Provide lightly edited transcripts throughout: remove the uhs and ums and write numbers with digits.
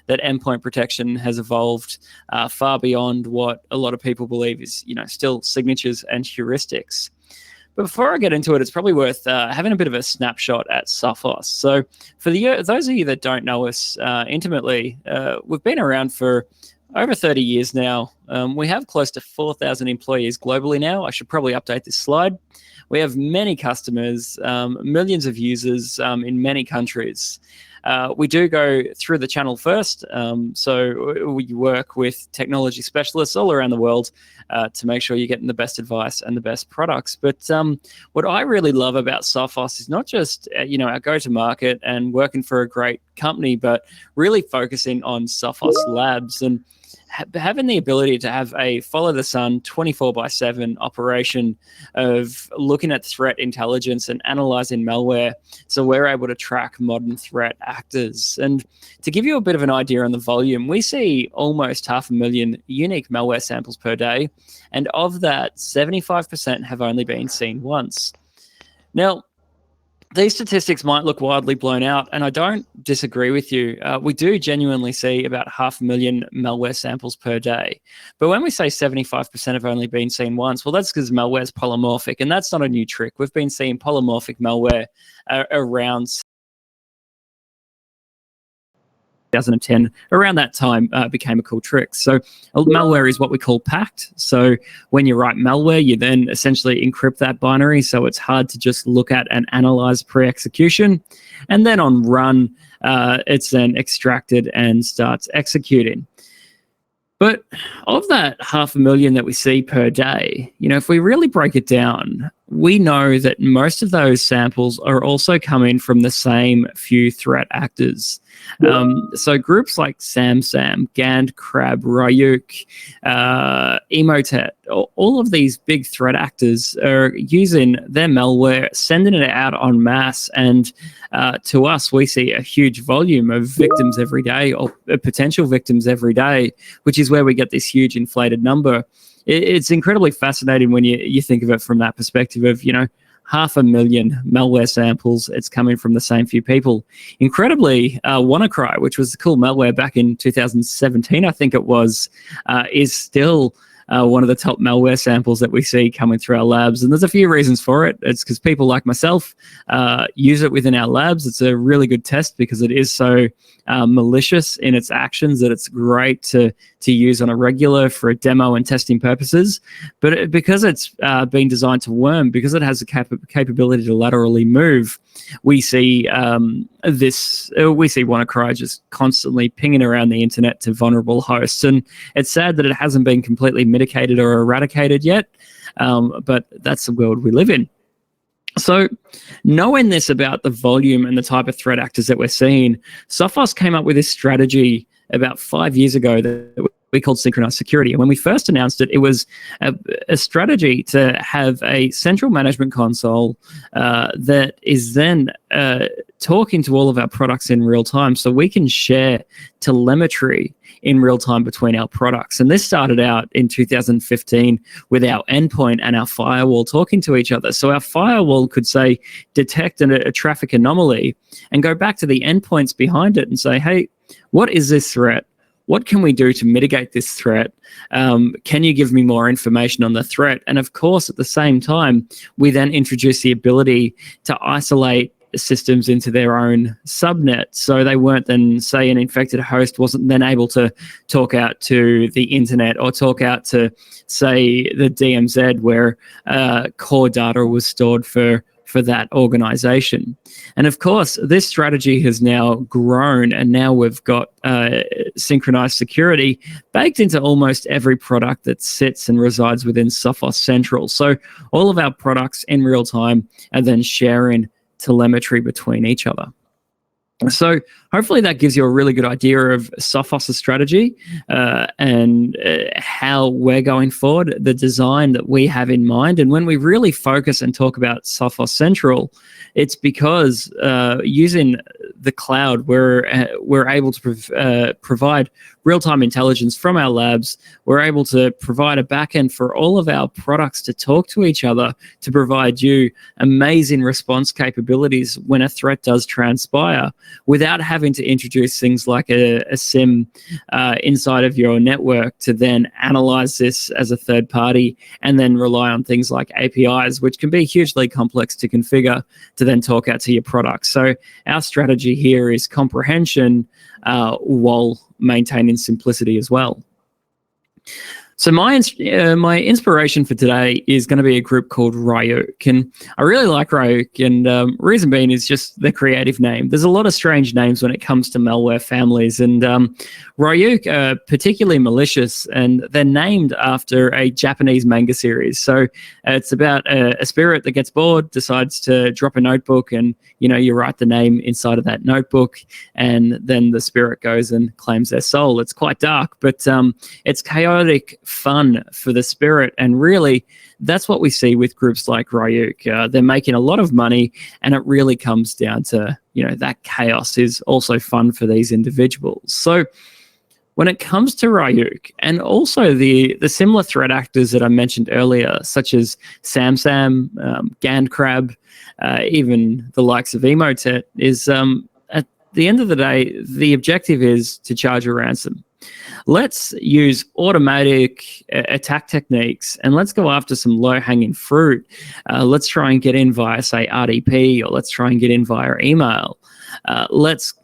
that endpoint protection has evolved far beyond what a lot of people believe is, still signatures and heuristics. But before I get into it, it's probably worth having a bit of a snapshot at Sophos. So for those of you that don't know us intimately, we've been around for over 30 years now. We have close to 4,000 employees globally now. I should probably update this slide. We have many customers, millions of users in many countries. We do go through the channel first. So we work with technology specialists all around the world to make sure you're getting the best advice and the best products. But what I really love about Sophos is not just our go-to-market and working for a great company, but really focusing on Sophos Labs and having the ability to have a follow-the-sun 24/7 operation of looking at threat intelligence and analyzing malware, so we're able to track modern threat actors. And to give you a bit of an idea on the volume, we see almost 500,000 unique malware samples per day, and of that, 75% have only been seen once. Now, these statistics might look wildly blown out, and I don't disagree with you. We do genuinely see about 500,000 malware samples per day. But when we say 75% have only been seen once, well, that's because malware is polymorphic, and that's not a new trick. We've been seeing polymorphic malware around 2010, around that time, became a cool trick. So malware is what we call packed. So when you write malware, you then essentially encrypt that binary, so it's hard to just look at and analyze pre-execution. And then on run, it's then extracted and starts executing. But of that 500,000 that we see per day, if we really break it down, we know that most of those samples are also coming from the same few threat actors. So groups like SamSam, Gand, Crab, Ryuk, Emotet, all of these big threat actors are using their malware, sending it out en masse, and to us, we see a huge volume of victims every day, or potential victims every day, which is where we get this huge inflated number. It's incredibly fascinating when you think of it from that perspective of, 500,000 malware samples. It's coming from the same few people. Incredibly, WannaCry, which was the cool malware back in 2017, I think it was, is still one of the top malware samples that we see coming through our labs. And there's a few reasons for it. It's because people like myself use it within our labs. It's a really good test because it is so malicious in its actions that it's great to use on a regular for a demo and testing purposes. But because it's been designed to worm, because it has the capability to laterally move, we see WannaCry just constantly pinging around the internet to vulnerable hosts. And it's sad that it hasn't been completely mitigated or eradicated yet, but that's the world we live in. So knowing this about the volume and the type of threat actors that we're seeing, Sophos came up with this strategy about 5 years ago that we called synchronized security. And when we first announced it, it was a strategy to have a central management console that is then talking to all of our products in real time, so we can share telemetry in real time between our products. And this started out in 2015 with our endpoint and our firewall talking to each other. So our firewall could say, detect a traffic anomaly, and go back to the endpoints behind it and say, hey, what is this threat? What can we do to mitigate this threat? Can you give me more information on the threat? And of course, at the same time, we then introduce the ability to isolate systems into their own subnet. So they weren't then, say, an infected host wasn't then able to talk out to the internet or talk out to, say, the DMZ where core data was stored for that organization. And of course, this strategy has now grown, and now we've got synchronized security baked into almost every product that sits and resides within Sophos Central. So all of our products in real time are then sharing telemetry between each other. So hopefully that gives you a really good idea of Sophos' strategy and how we're going forward, the design that we have in mind. And when we really focus and talk about Sophos Central, it's because using the cloud, we're able to provide real-time intelligence from our labs. We're able to provide a backend for all of our products to talk to each other, to provide you amazing response capabilities when a threat does transpire. without having to introduce things like a SIM inside of your network to then analyze this as a third party and then rely on things like APIs, which can be hugely complex to configure to then talk out to your product. So our strategy here is comprehension while maintaining simplicity as well. So my inspiration for today is going to be a group called Ryuk, and I really like Ryuk, and reason being is just the creative name. There's a lot of strange names when it comes to malware families, and Ryuk are particularly malicious, and they're named after a Japanese manga series. So it's about a spirit that gets bored, decides to drop a notebook, and you write the name inside of that notebook, and then the spirit goes and claims their soul. It's quite dark, but it's chaotic fun for the spirit, and really that's what we see with groups like Ryuk. They're making a lot of money, and it really comes down to that chaos is also fun for these individuals. So when it comes to Ryuk, and also the similar threat actors that I mentioned earlier, such as SamSam, GandCrab, even the likes of Emotet, is at the end of the day, the objective is to charge a ransom. Let's use automatic attack techniques, and let's go after some low-hanging fruit. Let's try and get in via, say, RDP, or let's try and get in via email. Let's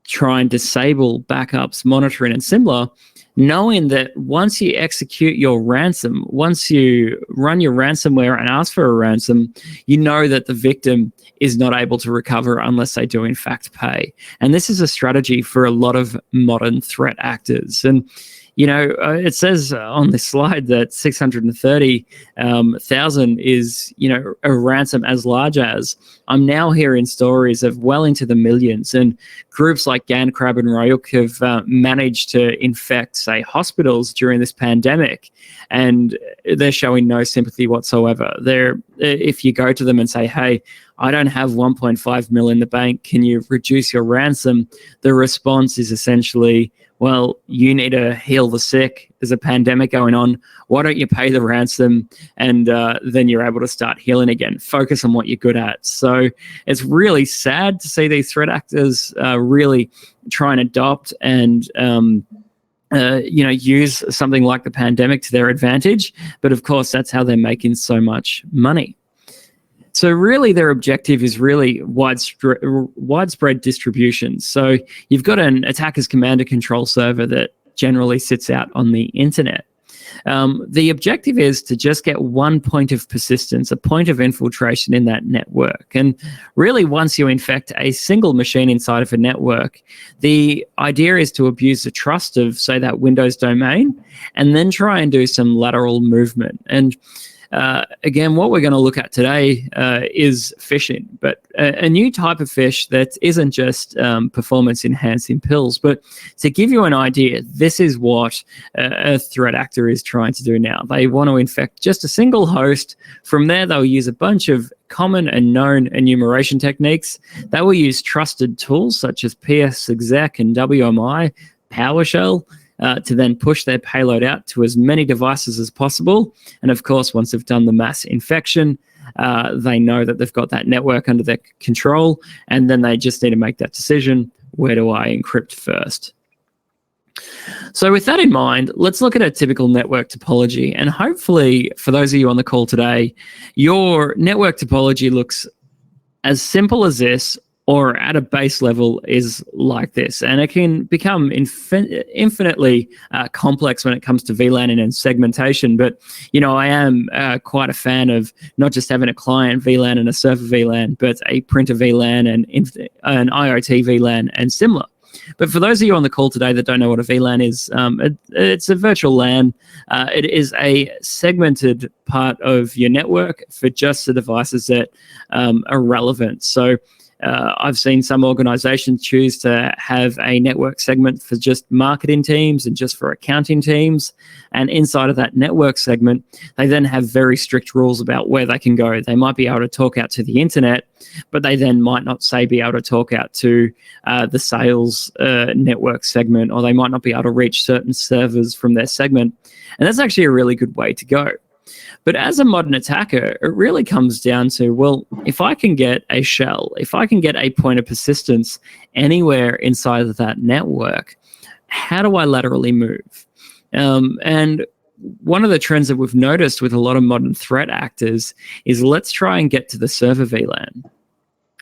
try and disable backups, monitoring, and similar, knowing that once you execute your ransom, once you run your ransomware and ask for a ransom, you know that the victim is not able to recover unless they do in fact pay. And this is a strategy for a lot of modern threat actors. And it says on this slide that 630,000 is, a ransom as large as. I'm now hearing stories of well into the millions, and groups like GandCrab and Ryuk have managed to infect, say, hospitals during this pandemic, and they're showing no sympathy whatsoever. If you go to them and say, hey, I don't have 1.5 mil in the bank, can you reduce your ransom? The response is essentially, well, you need to heal the sick. There's a pandemic going on. Why don't you pay the ransom, and then you're able to start healing again? Focus on what you're good at. So it's really sad to see these threat actors really try and adopt and use something like the pandemic to their advantage. But of course, that's how they're making so much money. So really their objective is really widespread distribution. So you've got an attacker's command and control server that generally sits out on the internet. The objective is to just get one point of persistence, a point of infiltration in that network. And really, once you infect a single machine inside of a network, the idea is to abuse the trust of, say, that Windows domain, and then try and do some lateral movement. And again, what we're going to look at today is phishing, but a new type of phish that isn't just performance-enhancing pills. But to give you an idea, this is what a threat actor is trying to do now. They want to infect just a single host. From there, they'll use a bunch of common and known enumeration techniques. They will use trusted tools such as PSExec and WMI, PowerShell, to then push their payload out to as many devices as possible. And of course, once they've done the mass infection, they know that they've got that network under their control, and then they just need to make that decision, where do I encrypt first? So with that in mind, let's look at a typical network topology. And hopefully, for those of you on the call today, your network topology looks as simple as this, or at a base level is like this. And it can become infinitely complex when it comes to VLANing and segmentation. But, I am quite a fan of not just having a client VLAN and a server VLAN, but a printer VLAN and an IoT VLAN and similar. But for those of you on the call today that don't know what a VLAN is, it's a virtual LAN. It is a segmented part of your network for just the devices that are relevant. So I've seen some organizations choose to have a network segment for just marketing teams and just for accounting teams. And inside of that network segment, they then have very strict rules about where they can go. They might be able to talk out to the internet, but they then might not, say, be able to talk out to the sales network segment, or they might not be able to reach certain servers from their segment. And that's actually a really good way to go. But as a modern attacker, it really comes down to, well, if I can get a shell, if I can get a point of persistence anywhere inside of that network, how do I laterally move? And one of the trends that we've noticed with a lot of modern threat actors is let's try and get to the server VLAN.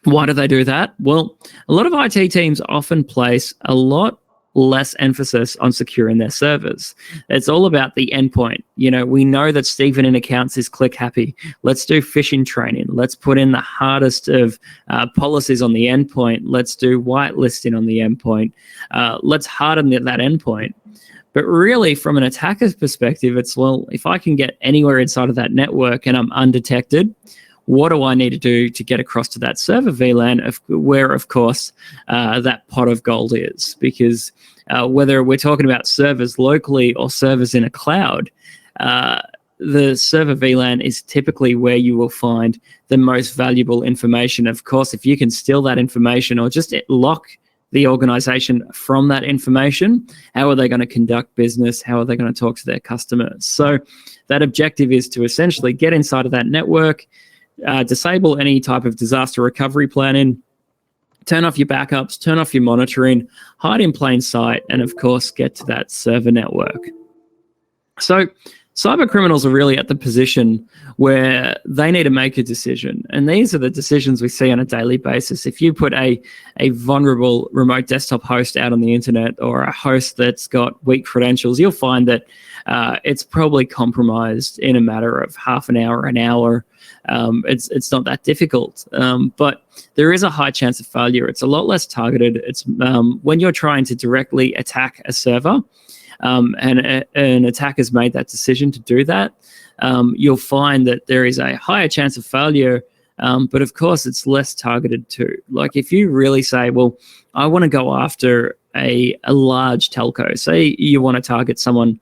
Why do they do that? Well, a lot of IT teams often place a lot less emphasis on securing their servers. It's all about the endpoint. We know that Stephen in accounts is click happy. Let's do phishing training. Let's put in the hardest of policies on the endpoint. Let's do whitelisting on the endpoint. Let's harden that endpoint. But really, from an attacker's perspective, it's, well, if I can get anywhere inside of that network and I'm undetected, what do I need to do to get across to that server VLAN, where, of course, that pot of gold is? Because whether we're talking about servers locally or servers in a cloud, the server VLAN is typically where you will find the most valuable information. Of course, if you can steal that information or just lock the organization from that information, how are they going to conduct business? How are they going to talk to their customers? So that objective is to essentially get inside of that network, disable any type of disaster recovery planning, turn off your backups, turn off your monitoring, hide in plain sight, and of course, get to that server network. So cyber criminals are really at the position where they need to make a decision. And these are the decisions we see on a daily basis. If you put a vulnerable remote desktop host out on the internet, or a host that's got weak credentials, you'll find that it's probably compromised in a matter of half an hour, an hour. It's not that difficult, but there is a high chance of failure. It's a lot less targeted. It's when you're trying to directly attack a server, and an attacker's made that decision to do that, you'll find that there is a higher chance of failure, but of course it's less targeted too. Like if you really say, well, I want to go after a large telco, say you want to target someone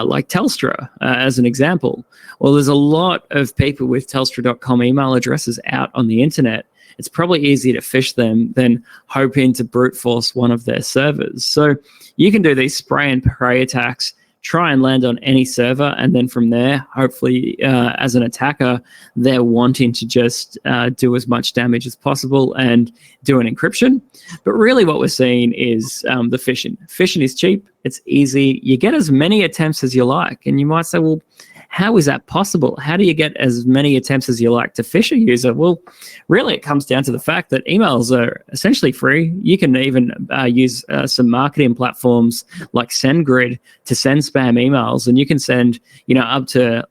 like Telstra as an example. Well, there's a lot of people with Telstra.com email addresses out on the internet. It's probably easier to phish them than hoping to brute force one of their servers. So you can do these spray and pray attacks, try and land on any server, and then from there, hopefully, as an attacker, they're wanting to just do as much damage as possible and do an encryption. But really what we're seeing is the phishing. Phishing is cheap, it's easy, you get as many attempts as you like, and you might say, well, how is that possible? How do you get as many attempts as you like to phish a user? Well, really, it comes down to the fact that emails are essentially free. You can even use some marketing platforms like SendGrid to send spam emails, and you can send, up to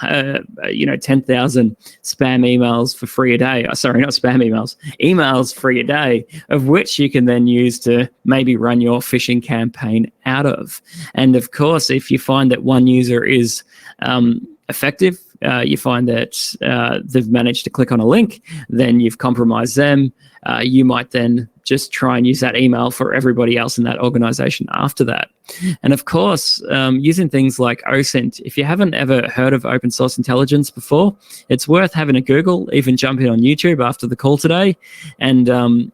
10,000 spam emails for free a day. Sorry, not spam emails, emails free a day, of which you can then use to maybe run your phishing campaign out of. And of course, if you find that one user is effective, you find that they've managed to click on a link, then you've compromised them. You might then just try and use that email for everybody else in that organization after that. And of course, using things like OSINT. If you haven't ever heard of open source intelligence before, it's worth having a Google, even jump in on YouTube after the call today, and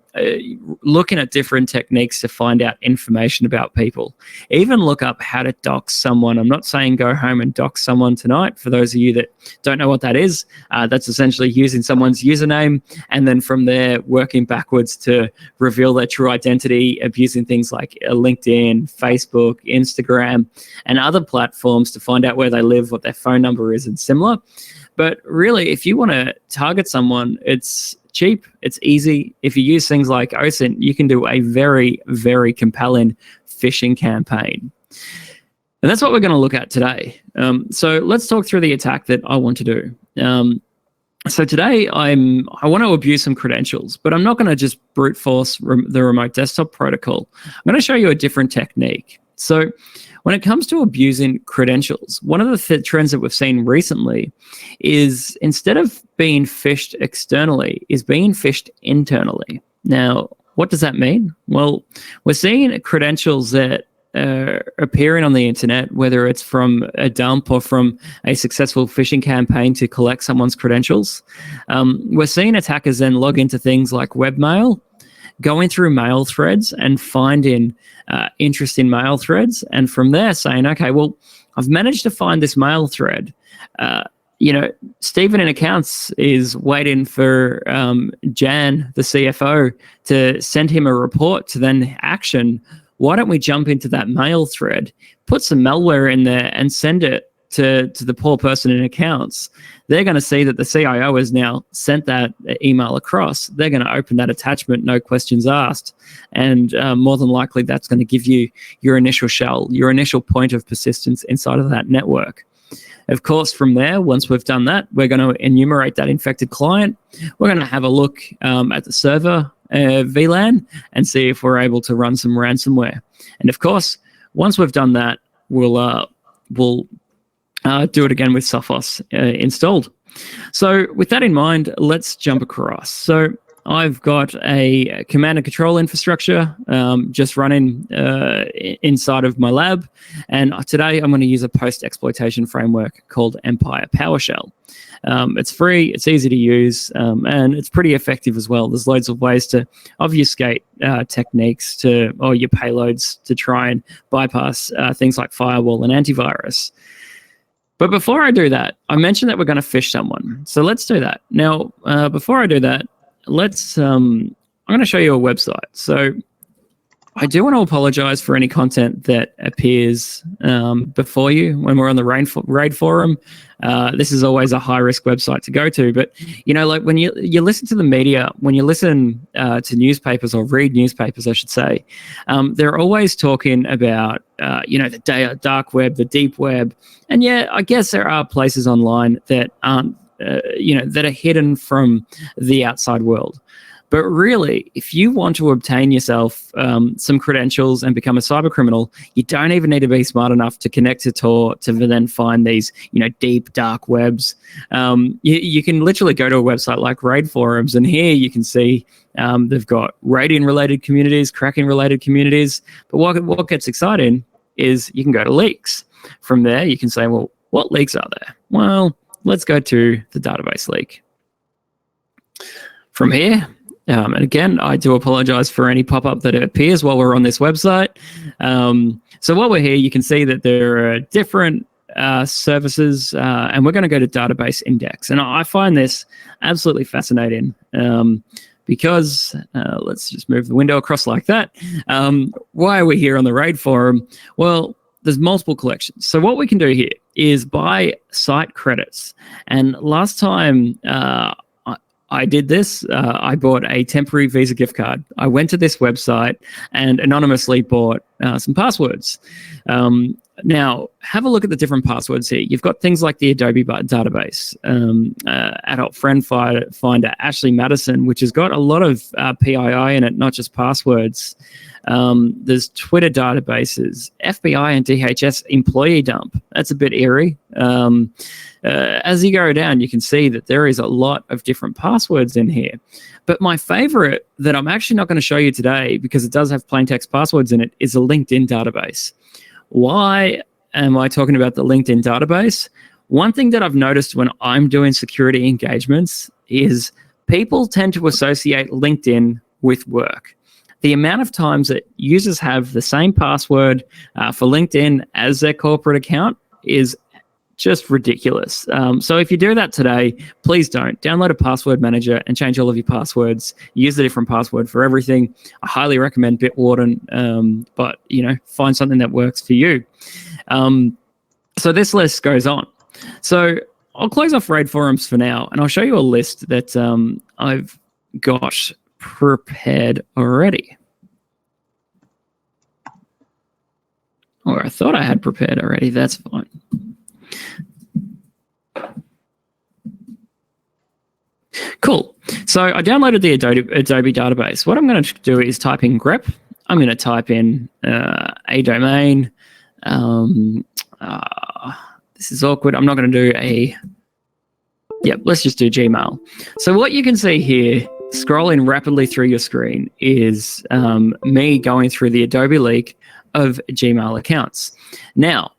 looking at different techniques to find out information about people. Even look up how to dox someone. I'm not saying go home and dox someone tonight. For those of you that don't know what that is, that's essentially using someone's username and then from there working backwards to reveal their true identity, abusing things like LinkedIn, Facebook, Instagram, and other platforms to find out where they live, what their phone number is, and similar. But really, if you want to target someone, it's cheap, it's easy. If you use things like OSINT, you can do a very, very compelling phishing campaign. And that's what we're going to look at today. So let's talk through the attack that I want to do. So today I want to abuse some credentials, but I'm not going to just brute force the remote desktop protocol. I'm going to show you a different technique. So when it comes to abusing credentials, one of the trends that we've seen recently is instead of being phished externally, is being phished internally. Now, what does that mean? Well, we're seeing credentials that are appearing on the internet, whether it's from a dump or from a successful phishing campaign to collect someone's credentials. We're seeing attackers then log into things like webmail, going through mail threads and finding interesting mail threads, and from there saying, okay, well, I've managed to find this mail thread. Stephen in accounts is waiting for Jan, the CFO, to send him a report to then action. Why don't we jump into that mail thread, put some malware in there, and send it to the poor person in accounts? They're going to see that the CIO has now sent that email across. They're going to open that attachment, no questions asked. And more than likely, that's going to give you your initial shell, your initial point of persistence inside of that network. Of course, from there, once we've done that, we're going to enumerate that infected client. We're going to have a look at the server VLAN and see if we're able to run some ransomware. And of course, once we've done that, we'll do it again with Sophos installed. So with that in mind, let's jump across. So I've got a command and control infrastructure just running inside of my lab. And today I'm going to use a post-exploitation framework called Empire PowerShell. It's free, it's easy to use, and it's pretty effective as well. There's loads of ways to obfuscate techniques or your payloads to try and bypass things like firewall and antivirus. But before I do that, I mentioned that we're going to phish someone. So let's do that. Now, before I do that, I'm going to show you a website. So I do want to apologize for any content that appears before you when we're on the RAID forum. This is always a high-risk website to go to. But, like when you listen to the media, when you listen to newspapers or read newspapers, I should say, they're always talking about, the dark web, the deep web. And yeah, I guess there are places online that aren't, that are hidden from the outside world. But really, if you want to obtain yourself some credentials and become a cyber criminal, you don't even need to be smart enough to connect to Tor to then find these, deep, dark webs. You can literally go to a website like RAID forums, and here you can see they've got raiding-related communities, cracking-related communities. But what gets exciting is you can go to leaks. From there, you can say, well, what leaks are there? Well, let's go to the database leak. From here, and again, I do apologize for any pop-up that appears while we're on this website. So while we're here, you can see that there are different services, and we're going to go to database index. And I find this absolutely fascinating because, let's just move the window across like that. Why are we here on the RAID forum? Well, there's multiple collections. So what we can do here is buy site credits. And last time I did this, I bought a temporary Visa gift card. I went to this website and anonymously bought some passwords. Now, have a look at the different passwords here. You've got things like the Adobe database, Adult Friend Finder, Ashley Madison, which has got a lot of PII in it, not just passwords. There's Twitter databases, FBI and DHS employee dump. That's a bit eerie. As you go down, you can see that there is a lot of different passwords in here. But my favorite that I'm actually not going to show you today, because it does have plain text passwords in it, is a LinkedIn database. Why am I talking about the LinkedIn database? One thing that I've noticed when I'm doing security engagements is people tend to associate LinkedIn with work. The amount of times that users have the same password for LinkedIn as their corporate account is just ridiculous. So if you do that today, please don't. Download a password manager and change all of your passwords. Use a different password for everything. I highly recommend Bitwarden, but find something that works for you. So this list goes on. So I'll close off RAID forums for now, and I'll show you a list that I've got prepared already. Or I thought I had prepared already. That's fine. Cool. So I downloaded the Adobe database. What I'm going to do is type in grep. I'm going to type in a domain. This is awkward. I'm not going to do let's just do Gmail. So what you can see here, scrolling rapidly through your screen, is me going through the Adobe leak of Gmail accounts. Now,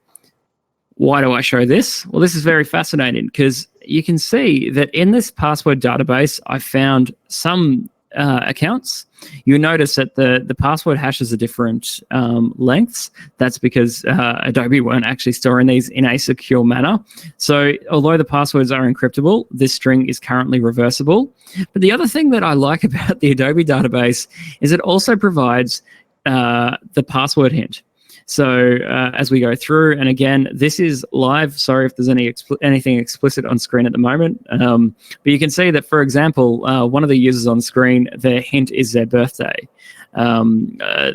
why do I show this? Well, this is very fascinating because you can see that in this password database, I found some accounts, you notice that the password hashes are different lengths. That's because Adobe weren't actually storing these in a secure manner. So although the passwords are encryptable, this string is currently reversible. But the other thing that I like about the Adobe database is it also provides the password hint. So as we go through, and again, this is live. Sorry if there's anything explicit on screen at the moment. But you can see that, for example, one of the users on screen, their hint is their birthday.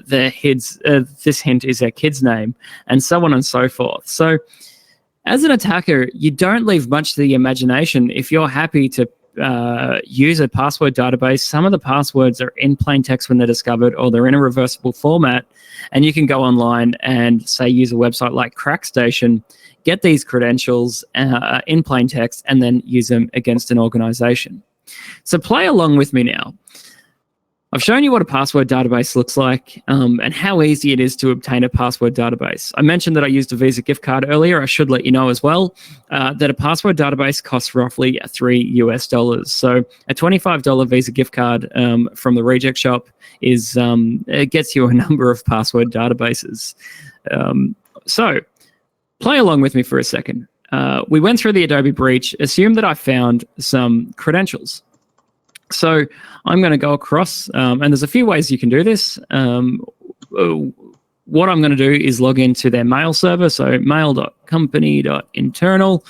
This hint is their kid's name, and so on and so forth. So as an attacker, you don't leave much to the imagination. If you're happy to use a password database, some of the passwords are in plain text when they're discovered, or they're in a reversible format, and you can go online and, say, use a website like CrackStation, get these credentials in plain text, and then use them against an organization. So play along with me now. I've shown you what a password database looks like and how easy it is to obtain a password database. I mentioned that I used a Visa gift card earlier. I should let you know as well that a password database costs roughly $3 US. So a $25 Visa gift card from the Reject Shop it gets you a number of password databases. So play along with me for a second. We went through the Adobe breach. Assume that I found some credentials. So I'm going to go across, and there's a few ways you can do this. What I'm going to do is log into their mail server, so mail.company.internal,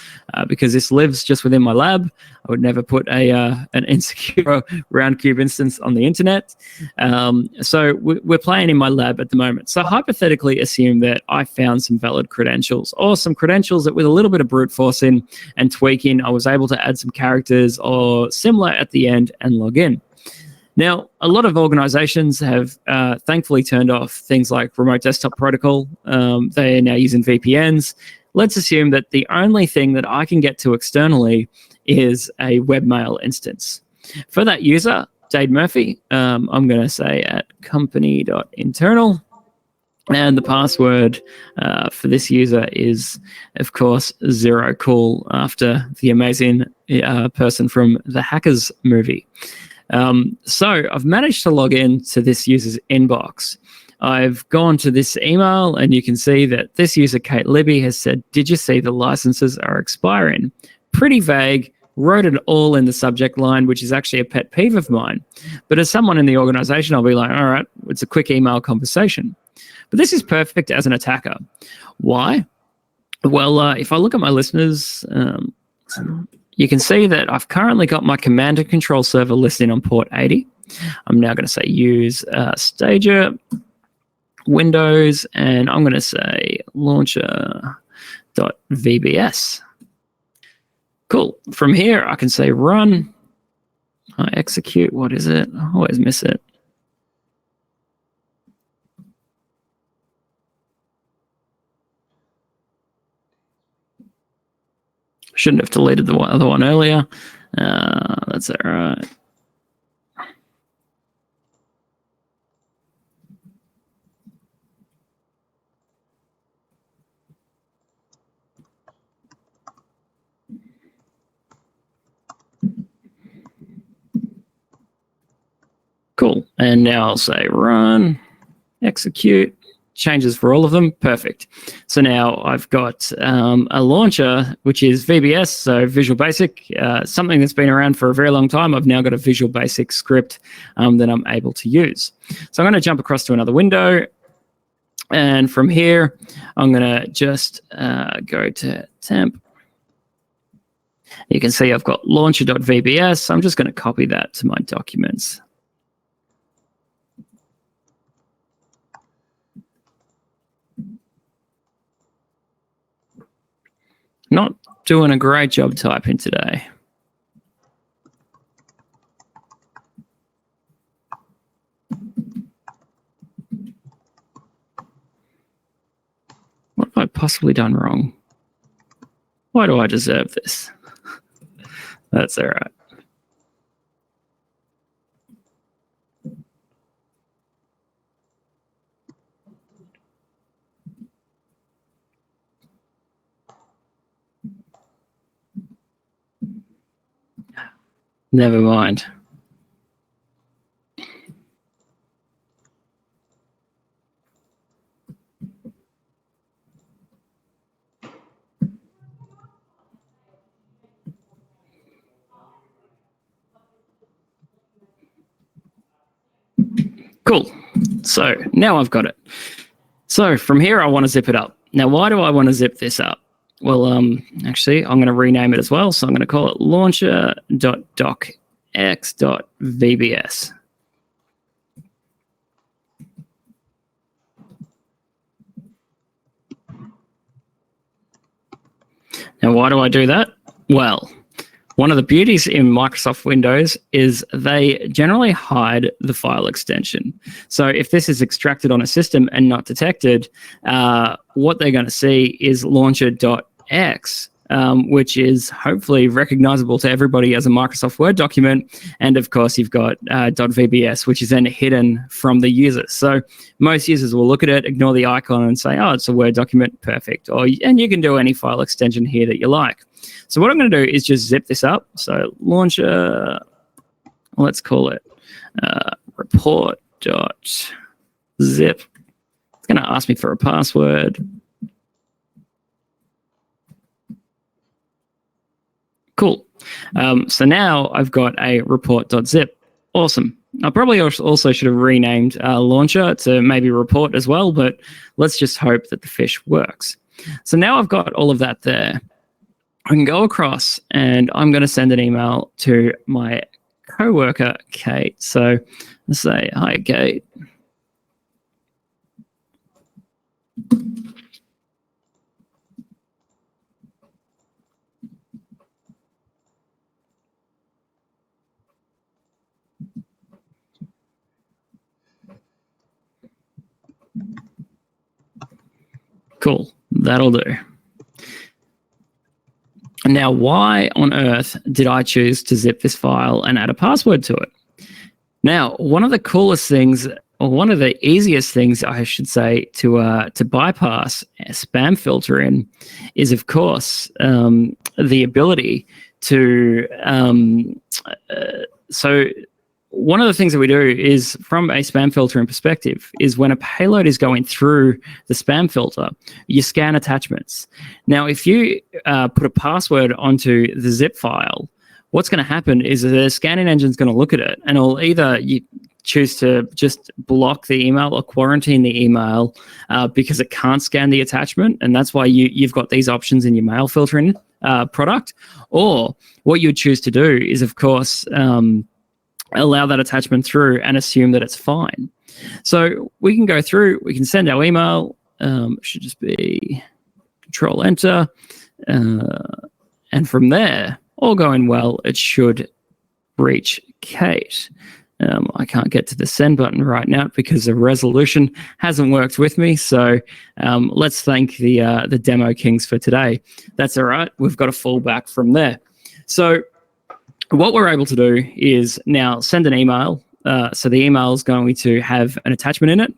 because this lives just within my lab. I would never put an insecure Roundcube instance on the internet. So we're playing in my lab at the moment. So hypothetically assume that I found some valid credentials, or some credentials that with a little bit of brute force in and tweaking, I was able to add some characters or similar at the end and log in. Now, a lot of organizations have thankfully turned off things like remote desktop protocol. They are now using VPNs. Let's assume that the only thing that I can get to externally is a webmail instance. For that user, Dade Murphy, I'm going to say at company.internal. And the password for this user is, of course, ZeroCool, after the amazing person from the Hackers movie. So I've managed to log in to this user's inbox. I've gone to this email, and you can see that this user, Kate Libby, has said, "Did you see the licenses are expiring?" Pretty vague, wrote it all in the subject line, which is actually a pet peeve of mine. But as someone in the organization, I'll be like, all right, it's a quick email conversation. But this is perfect as an attacker. Why? Well, if I look at my listeners, you can see that I've currently got my command and control server listed on port 80. I'm now going to say use Stager, Windows, and I'm going to say launcher.vbs. Cool. From here, I can say run. I execute. What is it? I always miss it. Shouldn't have deleted the other one earlier. That's all right. Cool. And now I'll say run, execute. Changes for all of them. Perfect. So now I've got a launcher, which is VBS, so Visual Basic, something that's been around for a very long time. I've now got a Visual Basic script that I'm able to use. So I'm going to jump across to another window. And from here, I'm going to just go to temp. You can see I've got launcher.vbs. I'm just going to copy that to my documents. Not doing a great job typing today. What have I possibly done wrong? Why do I deserve this? That's all right. Never mind. Cool. So now I've got it. So from here, I want to zip it up. Now, why do I want to zip this up? Well, actually, I'm going to rename it as well. So I'm going to call it launcher.docx.vbs. Now, why do I do that? Well, one of the beauties in Microsoft Windows is they generally hide the file extension. So if this is extracted on a system and not detected, what they're going to see is launcher.x, which is hopefully recognizable to everybody as a Microsoft Word document. And of course, you've got .vbs, which is then hidden from the user. So most users will look at it, ignore the icon and say, oh, it's a Word document, perfect. And you can do any file extension here that you like. So what I'm going to do is just zip this up. So launcher, let's call it report.zip. It's going to ask me for a password. Cool. So now I've got a report.zip. Awesome. I probably also should have renamed launcher to maybe report as well, but let's just hope that the fish works. So now I've got all of that there. I can go across and I'm going to send an email to my coworker, Kate. So let's say, hi, Kate. Cool, that'll do. Now, why on earth did I choose to zip this file and add a password to it? Now, one of the coolest things, or one of the easiest things, I should say, to bypass spam filtering is, of course, the ability to. So one of the things that we do is, from a spam filtering perspective, is when a payload is going through the spam filter, you scan attachments. Now, if you put a password onto the zip file, what's going to happen is the scanning engine is going to look at it, and it'll either you choose to just block the email or quarantine the email because it can't scan the attachment, and that's why you've got these options in your mail filtering product. Or what you would choose to do is, of course, allow that attachment through and assume that it's fine. So we can go through, we can send our email, should just be Control-Enter, and from there, all going well, it should reach Kate. I can't get to the send button right now because the resolution hasn't worked with me. So let's thank the demo kings for today. That's all right. We've got a fallback from there. So what we're able to do is now send an email. So the email is going to have an attachment in it.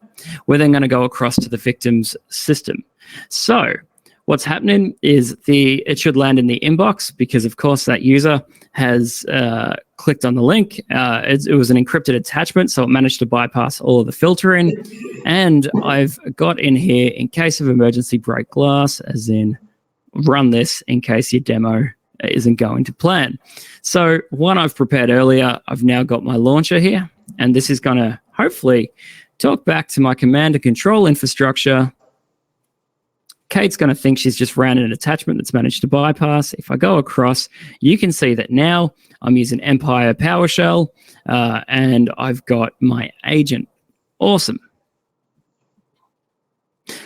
We're then going to go across to the victim's system. So what's happening is it should land in the inbox because, of course, that user has clicked on the link. It was an encrypted attachment, so it managed to bypass all of the filtering. And I've got in here, in case of emergency, break glass, as in run this in case your demo isn't going to plan. So one I've prepared earlier, I've now got my launcher here, and this is going to hopefully talk back to my command and control infrastructure. Kate's going to think she's just ran an attachment that's managed to bypass. If I go across, you can see that now I'm using Empire PowerShell, and I've got my agent. Awesome.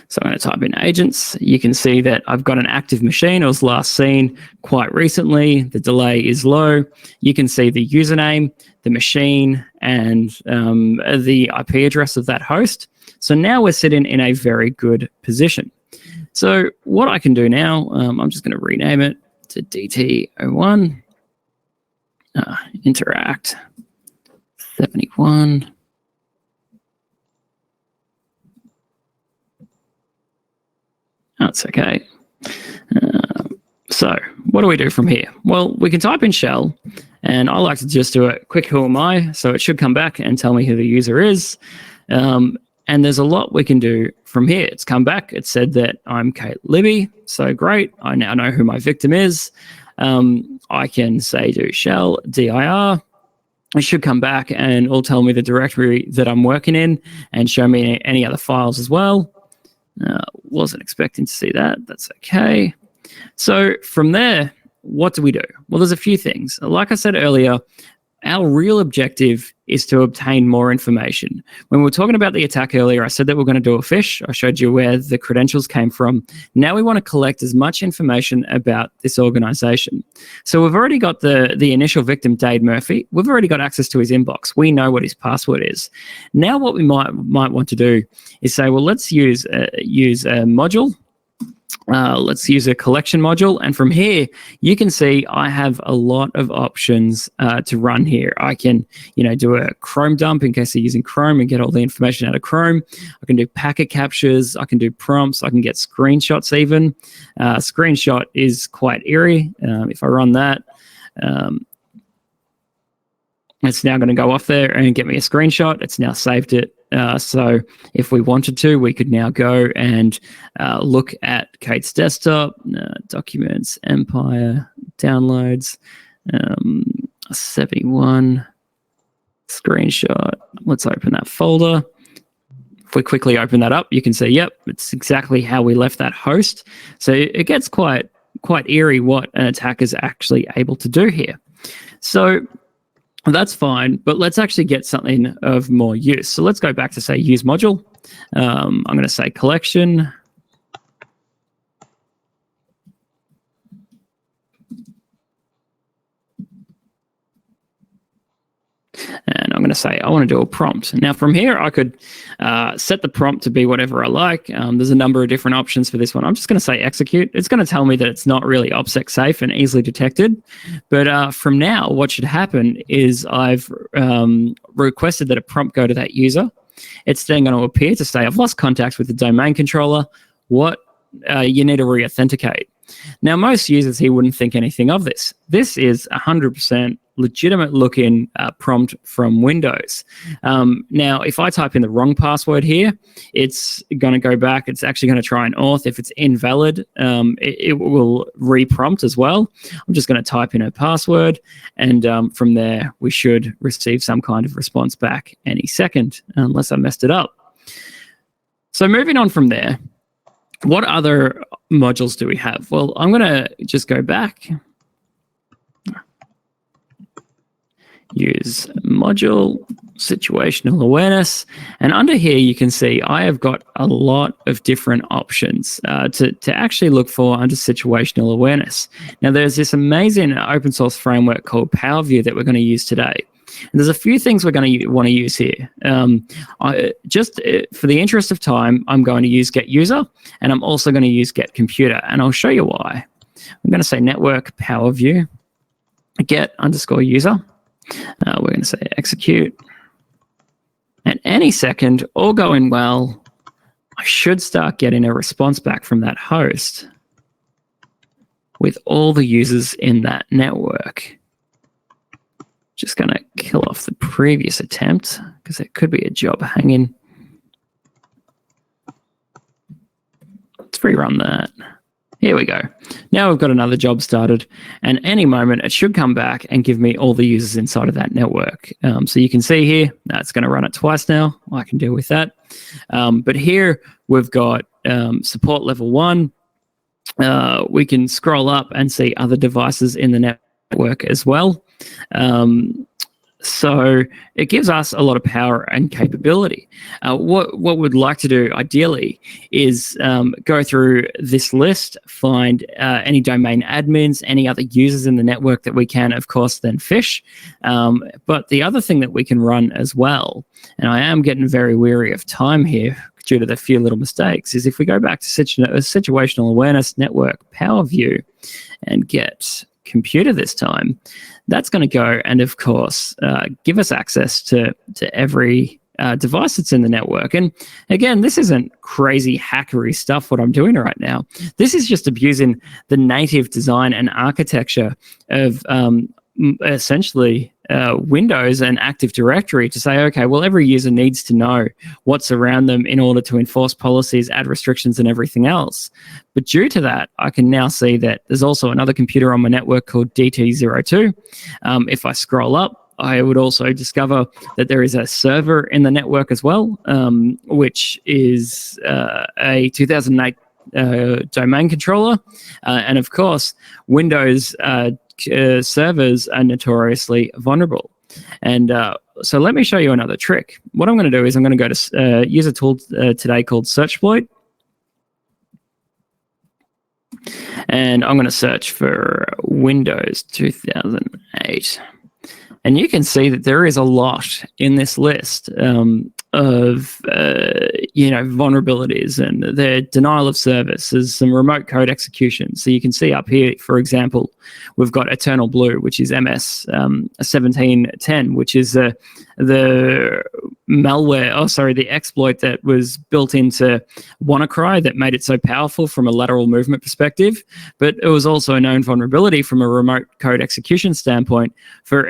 So I'm going to type in agents. You can see that I've got an active machine. It was last seen quite recently. The delay is low. You can see the username, the machine, and the IP address of that host. So now we're sitting in a very good position. So what I can do now, I'm just going to rename it to DT01, interact 71. That's okay. So what do we do from here? Well, we can type in shell, and I like to just do a quick who am I, so it should come back and tell me who the user is. And there's a lot we can do from here. It's come back. It said that I'm Kate Libby. So great. I now know who my victim is. I can say do shell dir. it should come back and it'll tell me the directory that I'm working in and show me any other files as well. Wasn't expecting to see that. That's okay. So from there, what do we do? Well, there's a few things. Like I said earlier, our real objective is to obtain more information. When we were talking about the attack earlier, I said that we're going to do a phish. I showed you where the credentials came from. Now we want to collect as much information about this organization. So we've already got the initial victim, Dade Murphy. We've already got access to his inbox. We know what his password is. Now what we might want to do is say, well, let's use a module. Let's use a collection module. And from here, you can see I have a lot of options to run here. I can, do a Chrome dump in case you're using Chrome and get all the information out of Chrome. I can do packet captures. I can do prompts. I can get screenshots even. Screenshot is quite eerie. If I run that, it's now going to go off there and get me a screenshot. It's now saved it. So if we wanted to, we could now go and look at Kate's desktop, documents, Empire, downloads, 71, screenshot. Let's open that folder. If we quickly open that up, you can see, yep, it's exactly how we left that host. So it gets quite eerie what an attacker's actually able to do here. So that's fine, but let's actually get something of more use. So let's go back to, say, use module. I'm going to say collection. And I'm going to say I want to do a prompt. Now from here, I could set the prompt to be whatever I like. There's a number of different options for this one. I'm just going to say execute. It's going to tell me that it's not really OPSEC safe and easily detected. But from now, what should happen is I've requested that a prompt go to that user. It's then going to appear to say, I've lost contact with the domain controller. What you need to re-authenticate. Now, most users here wouldn't think anything of this. This is 100% legitimate looking prompt from Windows. Now, if I type in the wrong password here, it's going to go back. It's actually going to try and auth. If it's invalid, it will re-prompt as well. I'm just going to type in a password, and from there, we should receive some kind of response back any second, unless I messed it up. So moving on from there, what other modules do we have? Well, I'm going to just go back. Use module, situational awareness. And under here, you can see I have got a lot of different options to actually look for under situational awareness. Now, there's this amazing open source framework called PowerView that we're going to use today. And there's a few things we're going to want to use here. For the interest of time, I'm going to use get user, and I'm also going to use get computer, and I'll show you why. I'm going to say network power view, get underscore user. We're going to say execute. And any second, all going well, I should start getting a response back from that host with all the users in that network. Just going to kill off the previous attempt because there could be a job hanging. Let's rerun that. Here we go. Now we've got another job started, and any moment it should come back and give me all the users inside of that network. So you can see here, it's going to run it twice now. I can deal with that. But here we've got support level 1. We can scroll up and see other devices in the network as well. So it gives us a lot of power and capability. What we'd like to do ideally is go through this list, find any domain admins, any other users in the network that we can, of course, then phish. But the other thing that we can run as well, and I am getting very weary of time here due to the few little mistakes, is if we go back to situational awareness network power view and get computer this time, that's going to go and, of course, give us access to every device that's in the network. And again, this isn't crazy hackery stuff what I'm doing right now. This is just abusing the native design and architecture of essentially Windows and Active Directory to say, okay, well, every user needs to know what's around them in order to enforce policies, add restrictions, and everything else. But due to that, I can now see that there's also another computer on my network called DT02. If I scroll up, I would also discover that there is a server in the network as well, which is a 2008 domain controller. And of course, Windows servers are notoriously vulnerable. And so let me show you another trick. What I'm going to do is I'm going to go to use a tool today called Searchploit. And I'm going to search for Windows 2008. And you can see that there is a lot in this list of vulnerabilities, and the denial of service. There's some remote code execution. So you can see up here, for example, we've got Eternal Blue, which is MS 1710, which is the malware. The exploit that was built into WannaCry that made it so powerful from a lateral movement perspective. But it was also a known vulnerability from a remote code execution standpoint for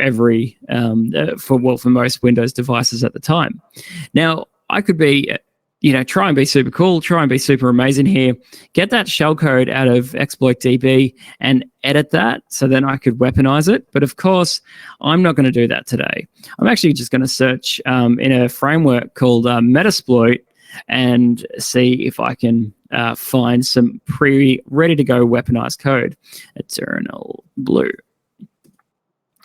for most Windows devices at the time. Now, I could be, try and be super cool, try and be super amazing here, get that shellcode out of ExploitDB and edit that so then I could weaponize it. But of course, I'm not going to do that today. I'm actually just going to search in a framework called Metasploit and see if I can find some ready to go weaponized code. Eternal Blue.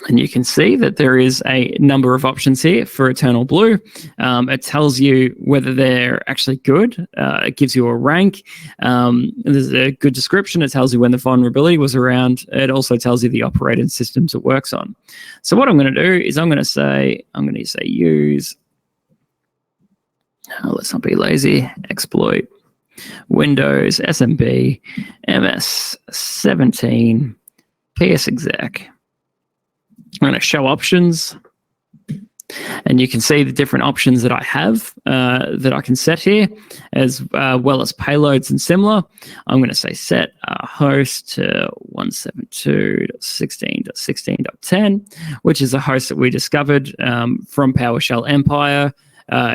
And you can see that there is a number of options here for Eternal Blue. It tells you whether they're actually good. It gives you a rank. There's a good description. It tells you when the vulnerability was around. It also tells you the operating systems it works on. So what I'm going to do is I'm going to say use, let's not be lazy, exploit Windows SMB MS 17 PSExec. I'm going to show options, and you can see the different options that I have that I can set here, as well as payloads and similar. I'm going to say set host to 172.16.16.10, which is a host that we discovered from PowerShell Empire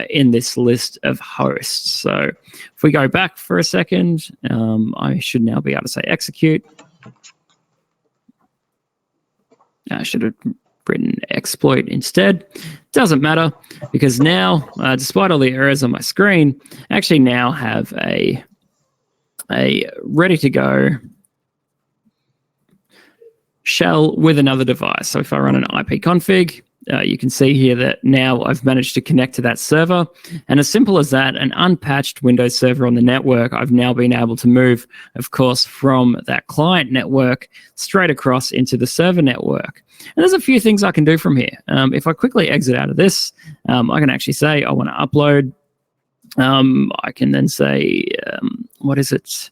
in this list of hosts. So if we go back for a second, I should now be able to say execute. I should have written exploit instead. Doesn't matter, because now, despite all the errors on my screen, I actually now have a ready to go shell with another device. So if I run an ipconfig, you can see here that now I've managed to connect to that server. And as simple as that, an unpatched Windows server on the network, I've now been able to move, of course, from that client network straight across into the server network. And there's a few things I can do from here. If I quickly exit out of this, I can actually say I want to upload. I can then say, what is it?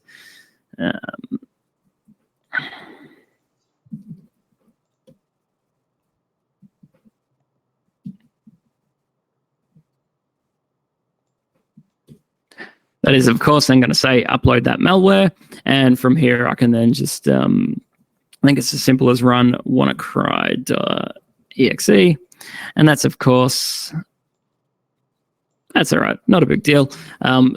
That is, of course, I'm going to say upload that malware. And from here, I can then just, I think it's as simple as run wannacry.exe. And that's, of course, that's all right. Not a big deal.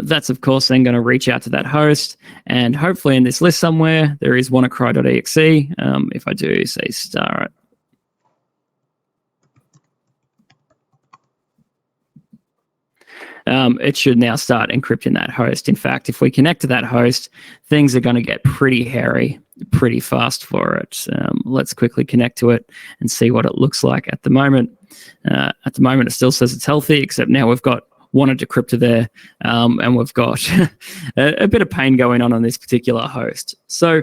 That's, of course, then going to reach out to that host. And hopefully in this list somewhere, there is wannacry.exe. If I do say start, it should now start encrypting that host. In fact, if we connect to that host, things are going to get pretty hairy pretty fast for it. Let's quickly connect to it and see what it looks like at the moment. At the moment, it still says it's healthy, except now we've got one decryptor there, and we've got a bit of pain going on this particular host. So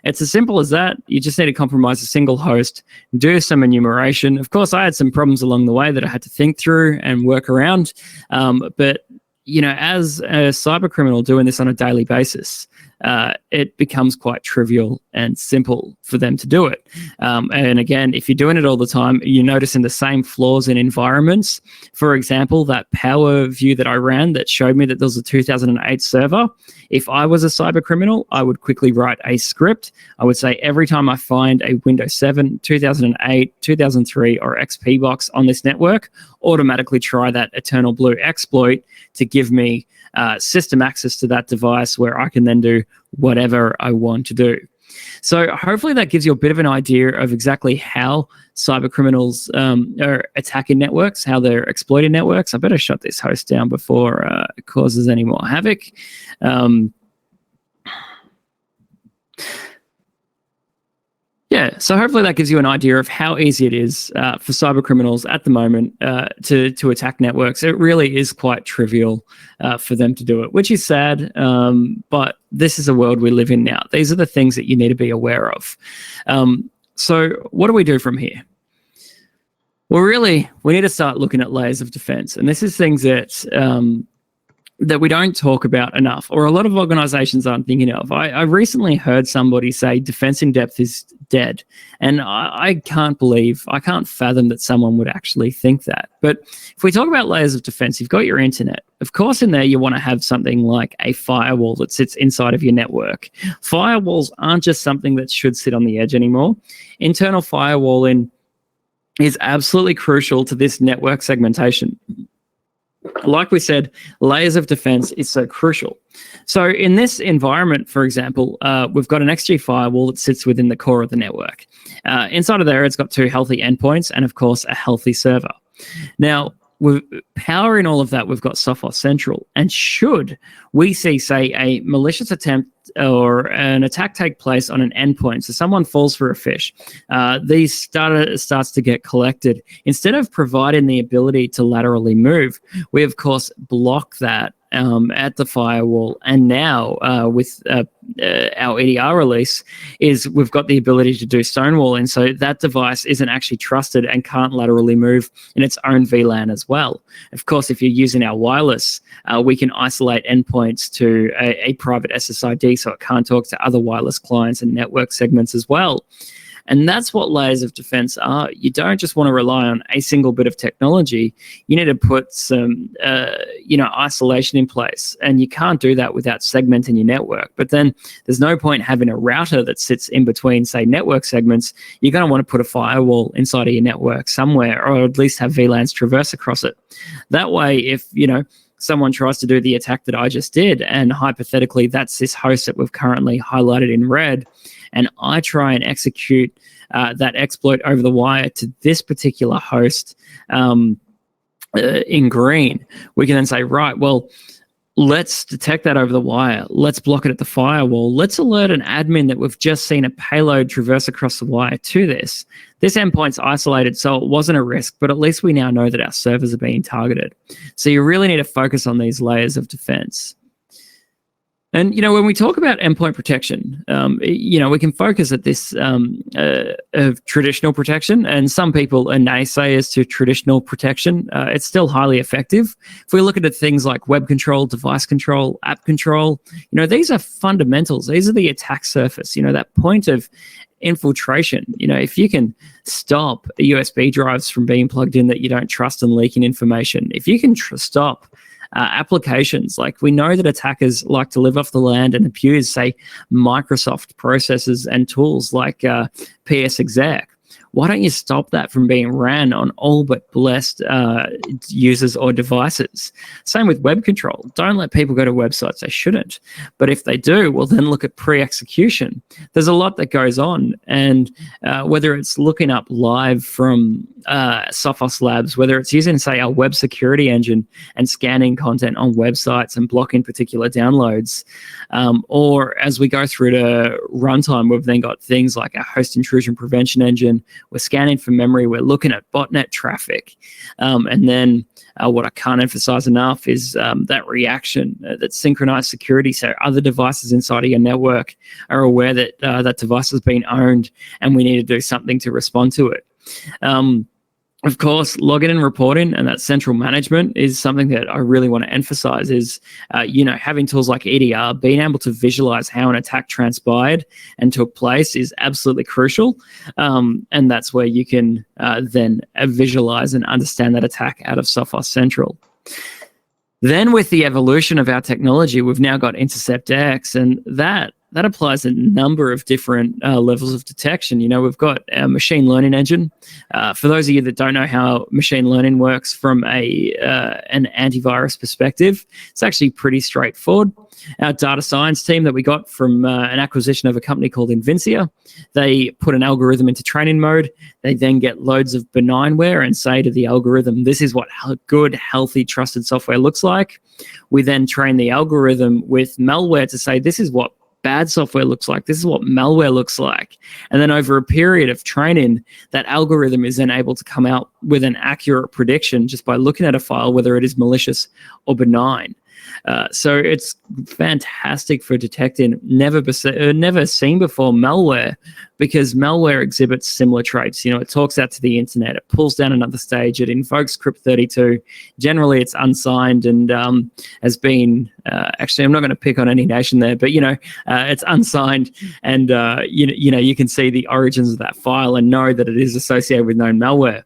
it's as simple as that. You just need to compromise a single host, do some enumeration. Of course, I had some problems along the way that I had to think through and work around. But, as a cyber criminal doing this on a daily basis, it becomes quite trivial and simple for them to do it. And again, if you're doing it all the time, you're noticing the same flaws in environments. For example, that power view that I ran that showed me that there was a 2008 server. If I was a cyber criminal, I would quickly write a script. I would say every time I find a Windows 7, 2008, 2003, or XP box on this network, automatically try that Eternal Blue exploit to give me system access to that device where I can then do whatever I want to do. So hopefully that gives you a bit of an idea of exactly how cyber criminals are attacking networks, how they're exploiting networks. I better shut this host down before it causes any more havoc. Yeah, so hopefully that gives you an idea of how easy it is for cyber criminals at the moment to attack networks. It really is quite trivial for them to do it, which is sad, but this is a world we live in now. These are the things that you need to be aware of. So what do we do from here? Well, really, we need to start looking at layers of defense, and this is things that we don't talk about enough, or a lot of organizations aren't thinking of. I recently heard somebody say defense in depth is dead, and I can't fathom that someone would actually think that. But if we talk about layers of defense, you've got your internet. Of course, in there you want to have something like a firewall that sits inside of your network. Firewalls aren't just something that should sit on the edge anymore. Internal firewalling is absolutely crucial to this network segmentation. Like we said, layers of defense is so crucial. So in this environment, for example, we've got an XG firewall that sits within the core of the network. Inside of there, it's got 2 healthy endpoints and, of course, a healthy server. Now, powering all of that, we've got Sophos Central. And should we see, say, a malicious attempt or an attack take place on an endpoint, so someone falls for a fish, these starts to get collected. Instead of providing the ability to laterally move, we, of course, block that at the firewall. And now with our EDR release is we've got the ability to do stonewalling, so that device isn't actually trusted and can't laterally move in its own VLAN as well. Of course, if you're using our wireless, we can isolate endpoints to a private SSID so it can't talk to other wireless clients and network segments as well. And that's what layers of defense are. You don't just want to rely on a single bit of technology. You need to put some, isolation in place. And you can't do that without segmenting your network. But then there's no point having a router that sits in between, say, network segments. You're going to want to put a firewall inside of your network somewhere, or at least have VLANs traverse across it. That way, if, someone tries to do the attack that I just did, and hypothetically that's this host that we've currently highlighted in red, and I try and execute that exploit over the wire to this particular host in green, we can then say, right, well, let's detect that over the wire. Let's block it at the firewall. Let's alert an admin that we've just seen a payload traverse across the wire to this. This endpoint's isolated, so it wasn't a risk, but at least we now know that our servers are being targeted. So you really need to focus on these layers of defense. And, when we talk about endpoint protection, we can focus at this of traditional protection, and some people are naysayers to traditional protection. It's still highly effective. If we look at things like web control, device control, app control, these are fundamentals. These are the attack surface, that point of infiltration. If you can stop USB drives from being plugged in that you don't trust and leaking information, if you can stop applications, like we know that attackers like to live off the land and abuse, say, Microsoft processes and tools like PS Exec. Why don't you stop that from being ran on all but blessed users or devices? Same with web control. Don't let people go to websites they shouldn't. But if they do, well, then look at pre-execution. There's a lot that goes on. And whether it's looking up live from Sophos Labs, whether it's using, say, our web security engine and scanning content on websites and blocking particular downloads, or as we go through to runtime, we've then got things like our host intrusion prevention engine. We're scanning for memory. We're looking at botnet traffic. And then what I can't emphasize enough is that reaction, that synchronized security. So other devices inside of your network are aware that that device has been owned and we need to do something to respond to it. Of course, login and reporting and that central management is something that I really want to emphasize is, having tools like EDR, being able to visualize how an attack transpired and took place is absolutely crucial. And that's where you can then visualize and understand that attack out of Sophos Central. Then with the evolution of our technology, we've now got Intercept X, and that that applies a number of different levels of detection. We've got our machine learning engine. For those of you that don't know how machine learning works from an antivirus perspective, it's actually pretty straightforward. Our data science team that we got from an acquisition of a company called Invincia, they put an algorithm into training mode. They then get loads of benignware and say to the algorithm, this is what good, healthy, trusted software looks like. We then train the algorithm with malware to say, this is what bad software looks like. This is what malware looks like. And then over a period of training, that algorithm is then able to come out with an accurate prediction just by looking at a file, whether it is malicious or benign. So it's fantastic for detecting never seen before malware, because malware exhibits similar traits. It talks out to the internet, it pulls down another stage, it invokes crypt32. Generally, it's unsigned and has been actually, I'm not going to pick on any nation there, but it's unsigned, and you can see the origins of that file and know that it is associated with known malware.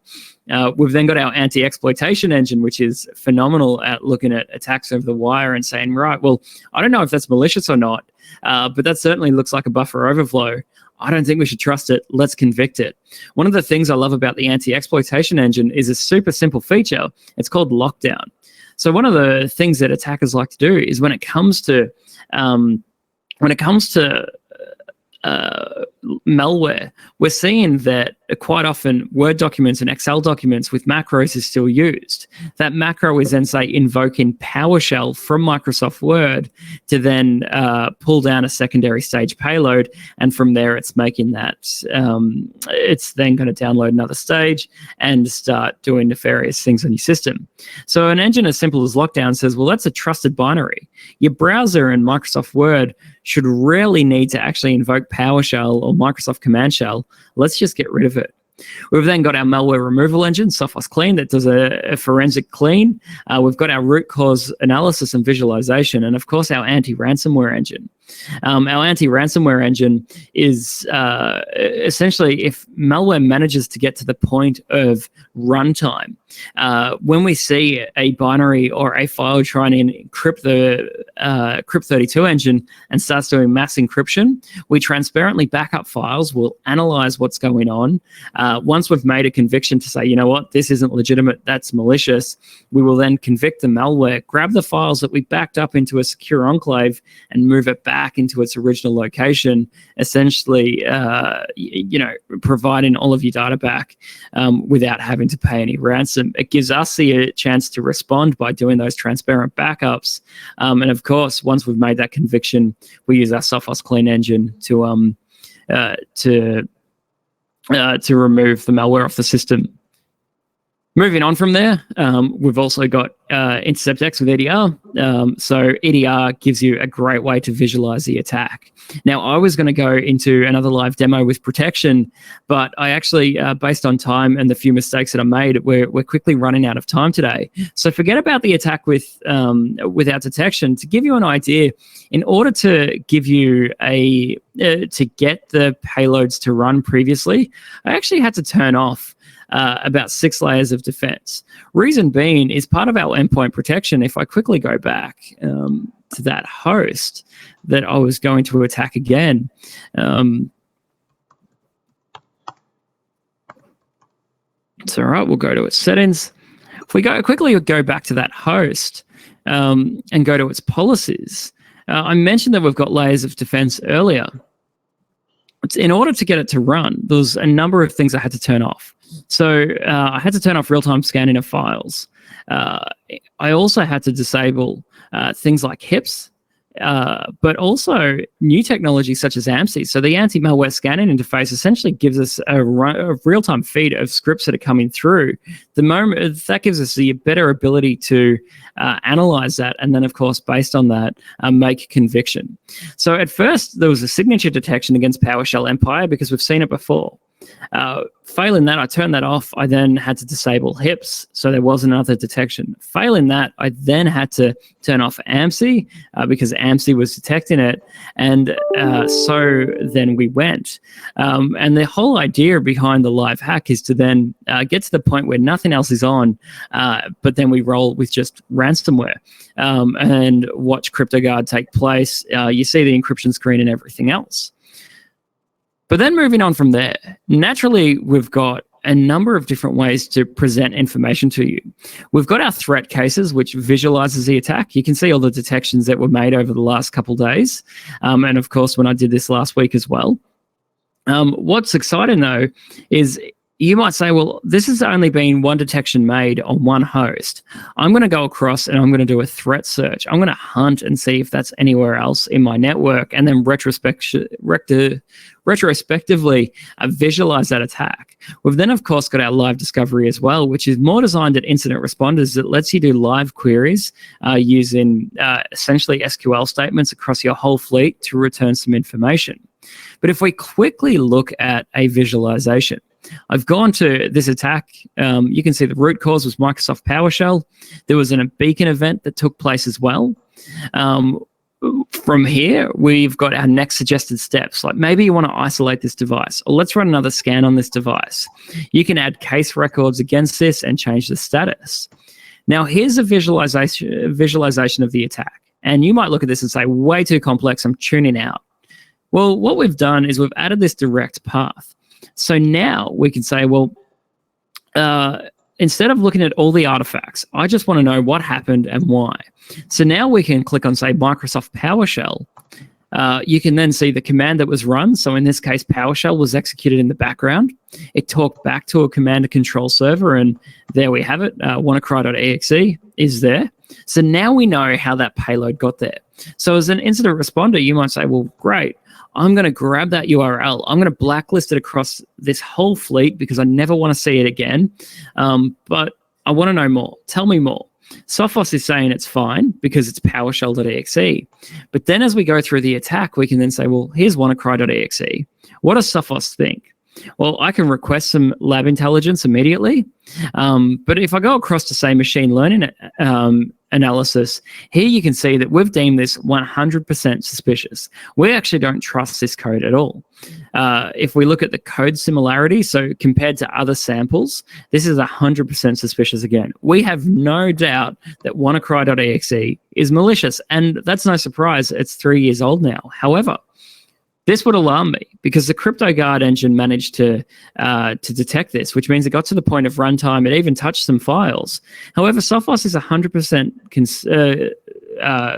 We've then got our anti-exploitation engine, which is phenomenal at looking at attacks over the wire and saying, right, well, I don't know if that's malicious or not, but that certainly looks like a buffer overflow. I don't think we should trust it. Let's convict it. One of the things I love about the anti-exploitation engine is a super simple feature. It's called lockdown. So one of the things that attackers like to do is when it comes to malware, we're seeing that quite often Word documents and Excel documents with macros is still used. That macro is then, say, invoking PowerShell from Microsoft Word to then pull down a secondary stage payload, and from there it's making that, it's then going to download another stage and start doing nefarious things on your system. So an engine as simple as lockdown says, well, that's a trusted binary. Your browser and Microsoft Word should rarely need to actually invoke PowerShell or Microsoft Command Shell. Let's just get rid of it. We've then got our malware removal engine, Sophos Clean, that does a forensic clean. We've got our root cause analysis and visualization, and of course our anti-ransomware engine. Our anti-ransomware engine is essentially if malware manages to get to the point of runtime, when we see a binary or a file trying to encrypt the Crypt32 engine and starts doing mass encryption, we transparently back up files, we'll analyze what's going on. Once we've made a conviction to say, you know what, this isn't legitimate, that's malicious, we will then convict the malware, grab the files that we backed up into a secure enclave and move it back into its original location, essentially, providing all of your data back without having to pay any ransom. It gives us the chance to respond by doing those transparent backups. And of course, once we've made that conviction, we use our Sophos Clean engine to remove the malware off the system. Moving on from there, we've also got InterceptX with EDR. So EDR gives you a great way to visualize the attack. Now, I was going to go into another live demo with protection, but I actually, based on time and the few mistakes that I made, we're quickly running out of time today. So forget about the attack without detection. To give you an idea, in order to give you to get the payloads to run previously, I actually had to turn off about 6 layers of defense. Reason being is part of our endpoint protection. If I quickly go back to that host that I was going to attack again, it's all right, we'll go to its settings. If we quickly go back to that host and go to its policies, I mentioned that we've got layers of defense earlier. In order to get it to run, there's a number of things I had to turn off. So I had to turn off real-time scanning of files. I also had to disable things like HIPs, but also new technology such as AMSI. So the anti-malware scanning interface essentially gives us a real-time feed of scripts that are coming through. The moment that gives us the better ability to analyze that, and then of course based on that make conviction. So at first there was a signature detection against PowerShell Empire because we've seen it before. Failing that, I turned that off. I then had to disable HIPS, so there was another detection. Failing that, I then had to turn off AMSI because AMSI was detecting it, and so then we went. And the whole idea behind the live hack is to then get to the point where nothing else is on, but then we roll with just ransomware and watch CryptoGuard take place. You see the encryption screen and everything else. But then moving on from there, naturally, we've got a number of different ways to present information to you. We've got our threat cases, which visualizes the attack. You can see all the detections that were made over the last couple of days. And of course, when I did this last week as well. What's exciting, though, is you might say, well, this has only been one detection made on one host. I'm going to go across and I'm going to do a threat search. I'm going to hunt and see if that's anywhere else in my network, and then retrospectively visualize that attack. We've then, of course, got our live discovery as well, which is more designed at incident responders that lets you do live queries using essentially SQL statements across your whole fleet to return some information. But if we quickly look at a visualization, I've gone to this attack. You can see the root cause was Microsoft PowerShell. There was a beacon event that took place as well. From here, we've got our next suggested steps. Like maybe you want to isolate this device, or let's run another scan on this device. You can add case records against this and change the status. Now, here's a visualization of the attack. And you might look at this and say, way too complex, I'm tuning out. Well, what we've done is we've added this direct path. So now we can say, well, instead of looking at all the artifacts, I just want to know what happened and why. So now we can click on, say, Microsoft PowerShell. You can then see the command that was run. So in this case, PowerShell was executed in the background. It talked back to a command and control server, and there we have it. WannaCry.exe is there. So now we know how that payload got there. So as an incident responder, you might say, well, great. I'm going to grab that URL. I'm going to blacklist it across this whole fleet because I never want to see it again. But I want to know more. Tell me more. Sophos is saying it's fine because it's PowerShell.exe. But then as we go through the attack, we can then say, well, here's WannaCry.exe. What does Sophos think? Well, I can request some lab intelligence immediately. But if I go across to, say, machine learning analysis, here you can see that we've deemed this 100% suspicious. We actually don't trust this code at all. If we look at the code similarity, so compared to other samples, this is 100% suspicious again. We have no doubt that WannaCry.exe is malicious, and that's no surprise. It's 3 years old now. However, this would alarm me because the CryptoGuard engine managed to detect this, which means it got to the point of runtime. It even touched some files. However, Sophos is 100%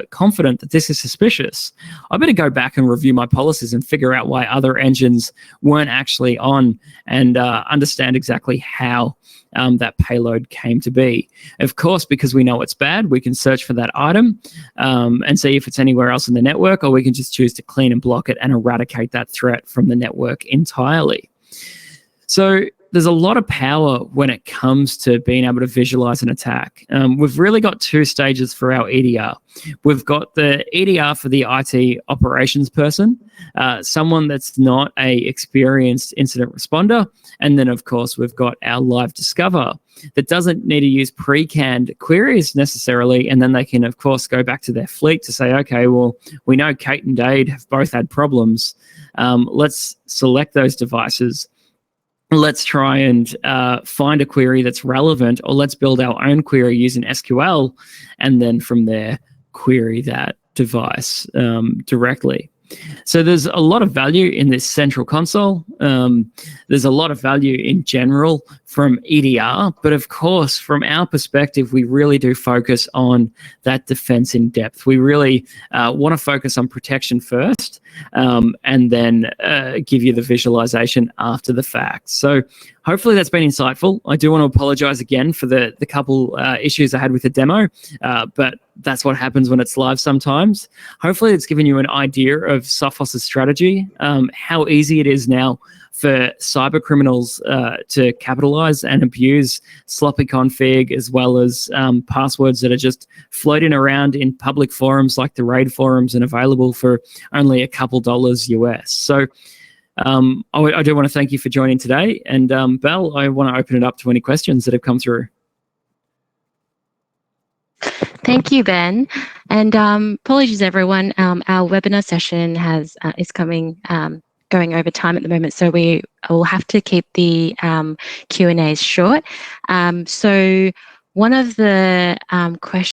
confident that this is suspicious. I better go back and review my policies and figure out why other engines weren't actually on and understand exactly how that payload came to be. Of course, because we know it's bad, we can search for that item and see if it's anywhere else in the network, or we can just choose to clean and block it and eradicate that threat from the network entirely. So there's a lot of power when it comes to being able to visualize an attack. We've really got two stages for our EDR. We've got the EDR for the IT operations person, someone that's not a experienced incident responder. And then, of course, we've got our live discover that doesn't need to use pre-canned queries necessarily. And then they can, of course, go back to their fleet to say, okay, well, we know Kate and Dade have both had problems. Let's select those devices. Let's try and find a query that's relevant, or let's build our own query using SQL, and then from there, query that device directly. So there's a lot of value in this central console. There's a lot of value in general from EDR, but of course, from our perspective, we really do focus on that defense in depth. We really want to focus on protection first, and then give you the visualization after the fact. So hopefully that's been insightful. I do want to apologize again for the couple issues I had with the demo, but that's what happens when it's live sometimes. Hopefully it's given you an idea of Sophos' strategy, how easy it is now for cyber criminals to capitalize and abuse sloppy config, as well as passwords that are just floating around in public forums like the RAID forums and available for only a couple dollars US. So I do want to thank you for joining today. And Belle, I want to open it up to any questions that have come through. Thank you, Ben. And apologies, everyone. Our webinar session is going over time at the moment, so we will have to keep the Q&As short. So one of the questions